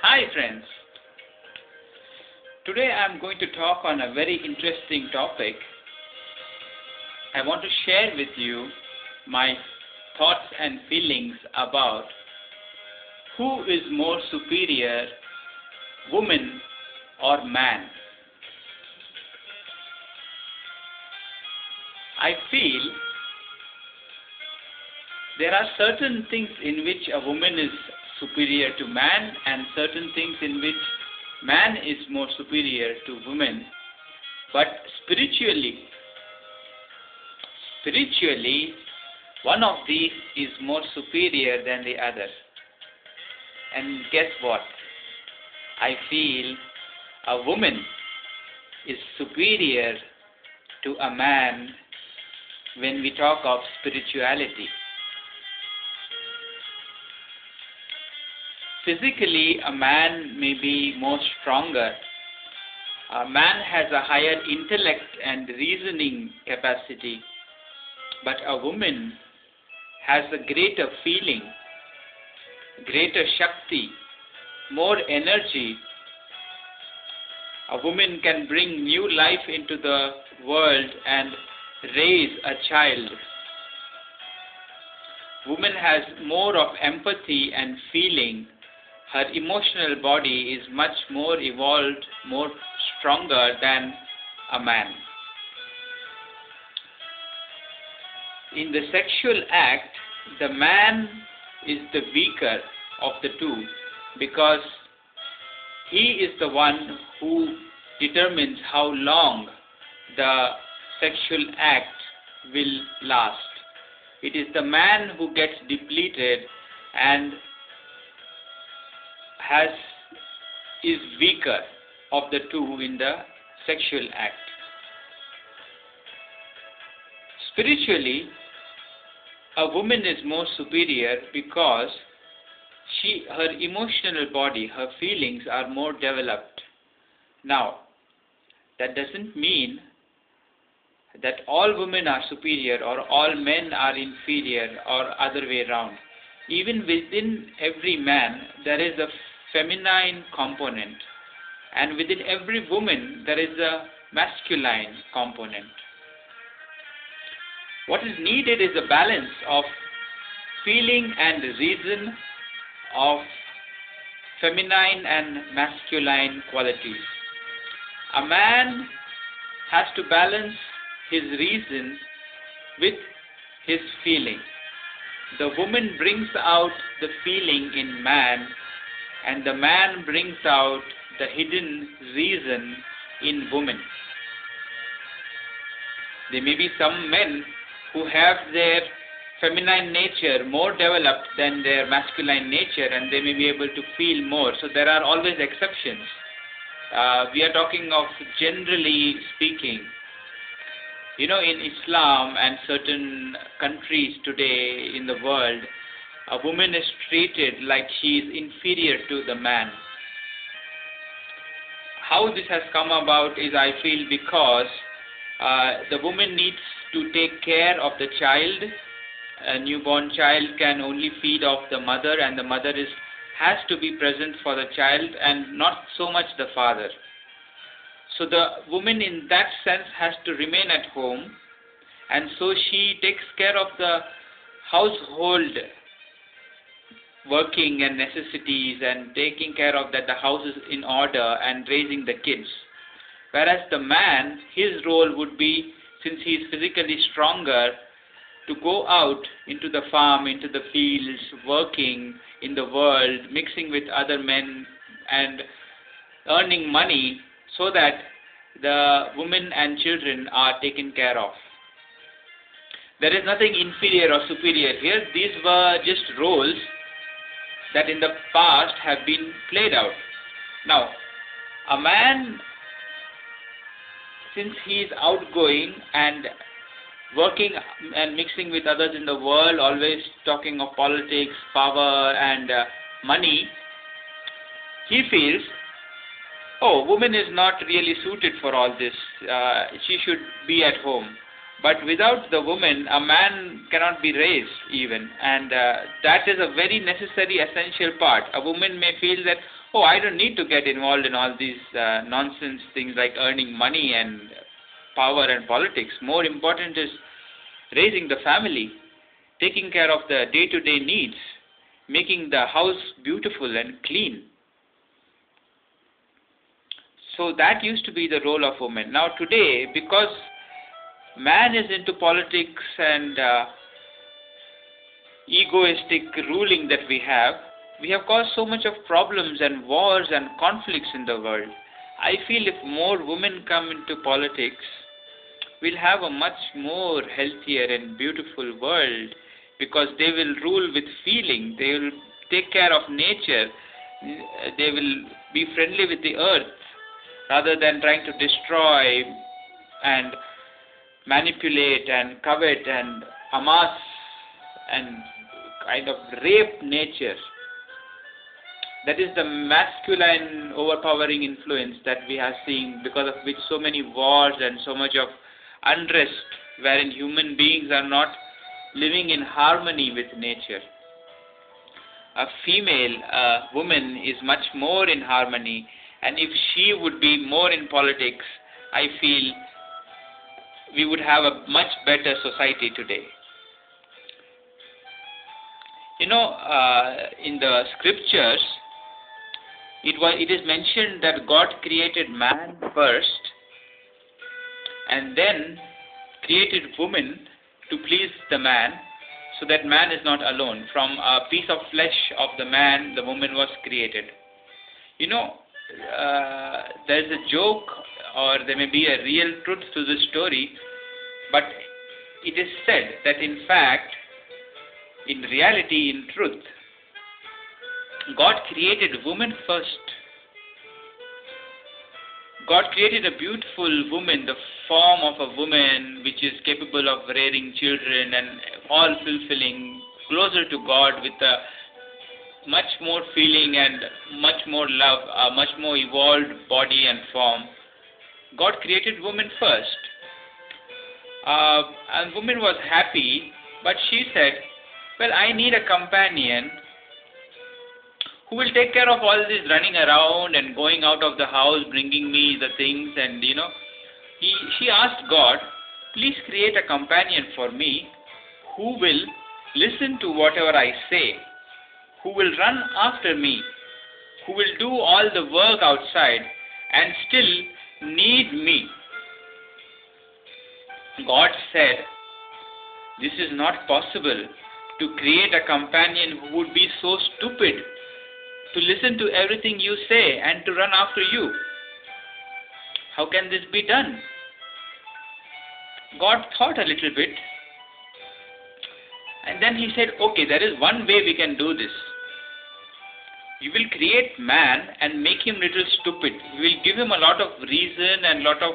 Hi friends, today I am going to talk on a very interesting topic. I want to share with you my thoughts and feelings about who is more superior, woman or man. I feel there are certain things in which a woman is superior to man and certain things in which man is more superior to woman. But spiritually, one of these is more superior than the other. And guess what? I feel a woman is superior to a man when we talk of spirituality. Physically, a man may be more stronger. A man has a higher intellect and reasoning capacity, but a woman has a greater feeling, greater Shakti, more energy. A woman can bring new life into the world and raise a child. Woman has more of empathy and feeling. Her emotional body is much more evolved, more stronger than a man. In the sexual act, the man is the weaker of the two because he is the one who determines how long the sexual act will last. It is the man who gets depleted and is weaker of the two in the sexual act. Spiritually, a woman is more superior because her emotional body, her feelings are more developed. Now, that doesn't mean that all women are superior or all men are inferior or other way around. Even within every man, there is a feminine component, and within every woman, there is a masculine component. What is needed is a balance of feeling and reason, of feminine and masculine qualities. A man has to balance his reason with his feeling. The woman brings out the feeling in man, and the man brings out the hidden reason in woman. There may be some men who have their feminine nature more developed than their masculine nature, and they may be able to feel more. So there are always exceptions. We are talking of generally speaking. In Islam and certain countries today in the world, a woman is treated like she is inferior to the man. How this has come about is, I feel, because the woman needs to take care of the child. A newborn child can only feed off the mother, and the mother has to be present for the child and not so much the father. So the woman in that sense has to remain at home, and so she takes care of the household working and necessities and taking care of that the house is in order and raising the kids. Whereas the man, his role would be, since he is physically stronger, to go out into the farm, into the fields, working in the world, mixing with other men and earning money so that the women and children are taken care of. There is nothing inferior or superior here. These were just roles that in the past have been played out. Now, a man, since he is outgoing and working and mixing with others in the world, always talking of politics, power and money, he feels, woman is not really suited for all this. She should be at home. But without the woman, a man cannot be raised even. And that is a very necessary, essential part. A woman may feel that, oh, I don't need to get involved in all these nonsense things like earning money and power and politics. More important is raising the family, taking care of the day-to-day needs, making the house beautiful and clean. So that used to be the role of women. Now today, because man is into politics and egoistic ruling that we have caused so much of problems and wars and conflicts in the world. I feel if more women come into politics, we'll have a much more healthier and beautiful world, because they will rule with feeling, they will take care of nature, they will be friendly with the earth, rather than trying to destroy and manipulate and covet and amass and kind of rape nature. That is the masculine overpowering influence that we are seeing, because of which so many wars and so much of unrest, wherein human beings are not living in harmony with nature. A female, a woman, is much more in harmony, and if she would be more in politics, I feel we would have a much better society today. In the scriptures, it is mentioned that God created man first and then created woman to please the man, so that man is not alone. From a piece of flesh of the man, the woman was created. There is a joke, or there may be a real truth to this story, but it is said that in fact, in reality, in truth, God created woman first. God created a beautiful woman, the form of a woman which is capable of rearing children and all fulfilling, closer to God, with a much more feeling and much more love, a much more evolved body and form. God created woman first. And woman was happy, but she said, well, I need a companion who will take care of all this running around and going out of the house, bringing me the things. And she asked God, please create a companion for me who will listen to whatever I say, who will run after me, who will do all the work outside and still need me. God said, this is not possible, to create a companion who would be so stupid to listen to everything you say and to run after you. How can this be done? God thought a little bit, and then he said, okay, there is one way we can do this. You will create man and make him little stupid. You will give him a lot of reason and lot of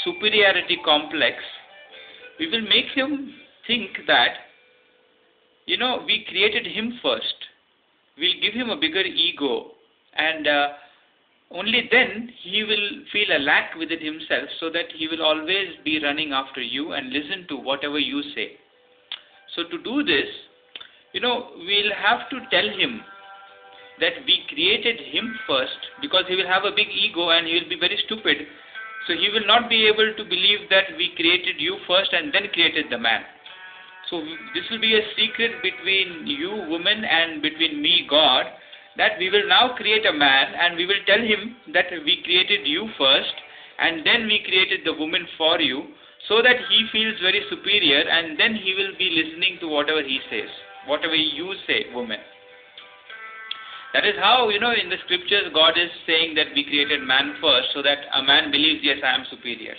superiority complex. We will make him think that, we created him first. We'll give him a bigger ego, and only then he will feel a lack within himself, so that he will always be running after you and listen to whatever you say. So to do this, we'll have to tell him that we created him first, because he will have a big ego and he will be very stupid. So he will not be able to believe that we created you first and then created the man. So this will be a secret between you, woman, and between me, God, that we will now create a man and we will tell him that we created you first and then we created the woman for you, so that he feels very superior, and then he will be listening to whatever he says, whatever you say, woman. That is how, in the scriptures, God is saying that we created man first, so that a man believes, yes, I am superior.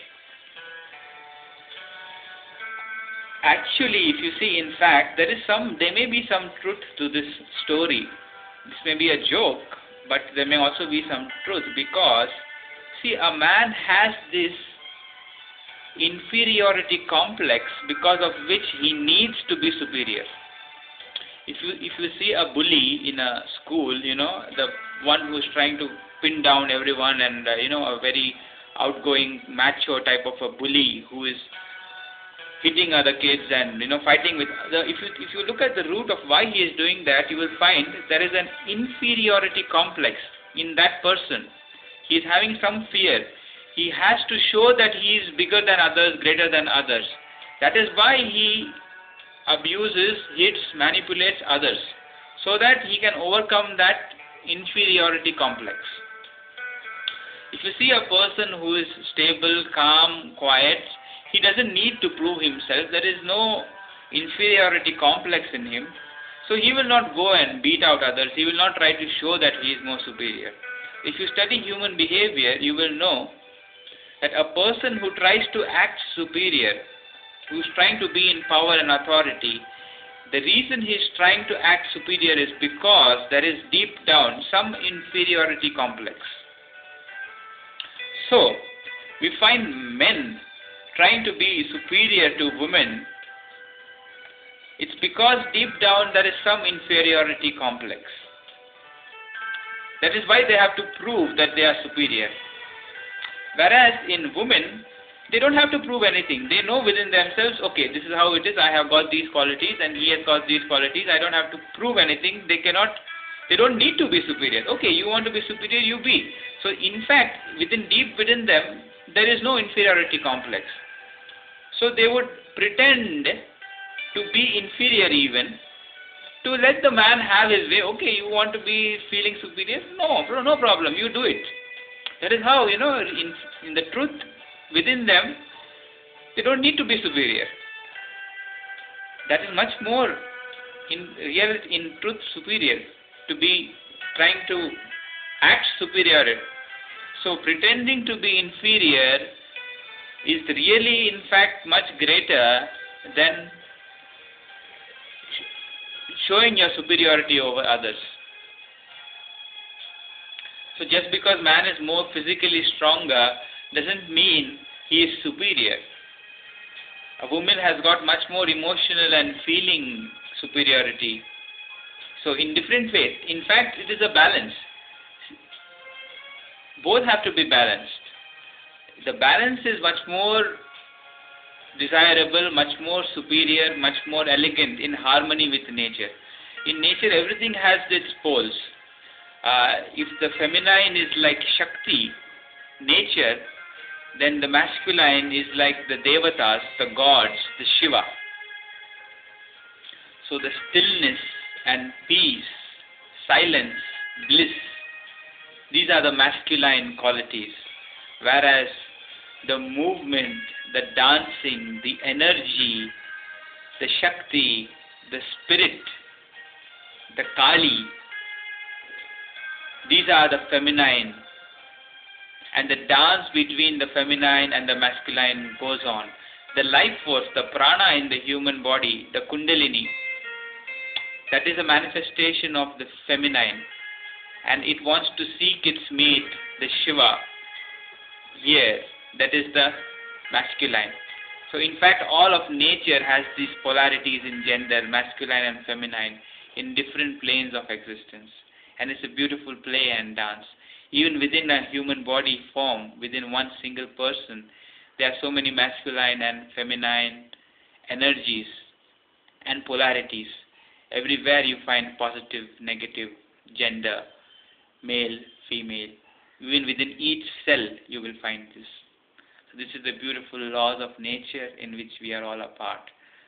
Actually, if you see, in fact, there may be some truth to this story. This may be a joke, but there may also be some truth, because, see, a man has this inferiority complex because of which he needs to be superior. If you see a bully in a school, the one who is trying to pin down everyone, and a very outgoing macho type of a bully who is hitting other kids and fighting with other. If you look at the root of why he is doing that, you will find there is an inferiority complex in that person. He is having some fear. He has to show that he is bigger than others, greater than others. That is why he abuses, hits, manipulates others, so that he can overcome that inferiority complex. If you see a person who is stable, calm, quiet, he doesn't need to prove himself. There is no inferiority complex in him. So he will not go and beat out others. He will not try to show that he is more superior. If you study human behavior, you will know that a person who tries to act superior, who is trying to be in power and authority, the reason he is trying to act superior is because there is deep down some inferiority complex. So, we find men trying to be superior to women. It's because deep down there is some inferiority complex. That is why they have to prove that they are superior. Whereas in women, they don't have to prove anything. They know within themselves, okay, this is how it is. I have got these qualities and he has got these qualities. I don't have to prove anything. They don't need to be superior. Okay, you want to be superior, you be. So in fact, deep within them, there is no inferiority complex. So they would pretend to be inferior even, to let the man have his way. Okay, you want to be feeling superior? No problem, you do it. That is how, in the truth within them, they don't need to be superior. That is much more in truth superior, to be trying to act superior. So pretending to be inferior is really in fact much greater than showing your superiority over others. So just because man is more physically stronger doesn't mean he is superior. A woman has got much more emotional and feeling superiority. So in different ways, in fact it is a balance. Both have to be balanced. The balance is much more desirable, much more superior, much more elegant, in harmony with nature. In nature, everything has its poles. If the feminine is like Shakti, nature, then the masculine is like the Devatas, the gods, the Shiva. So the stillness and peace, silence, bliss, these are the masculine qualities. Whereas the movement, the dancing, the energy, the Shakti, the spirit, the Kali, these are the feminine. And the dance between the feminine and the masculine goes on. The life force, the prana in the human body, the Kundalini, that is a manifestation of the feminine. And it wants to seek its mate, the Shiva, here. That is the masculine. So in fact, all of nature has these polarities in gender, masculine and feminine, in different planes of existence. And it's a beautiful play and dance. Even within a human body form, within one single person, there are so many masculine and feminine energies and polarities. Everywhere you find positive, negative, gender, male, female. Even within each cell you will find this. So this is the beautiful laws of nature in which we are all a part.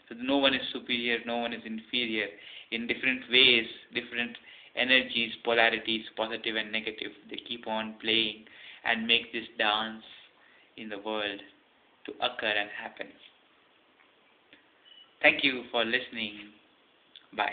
So no one is superior, no one is inferior. In different ways, different energies, polarities, positive and negative, they keep on playing and make this dance in the world to occur and happen. Thank you for listening. Bye.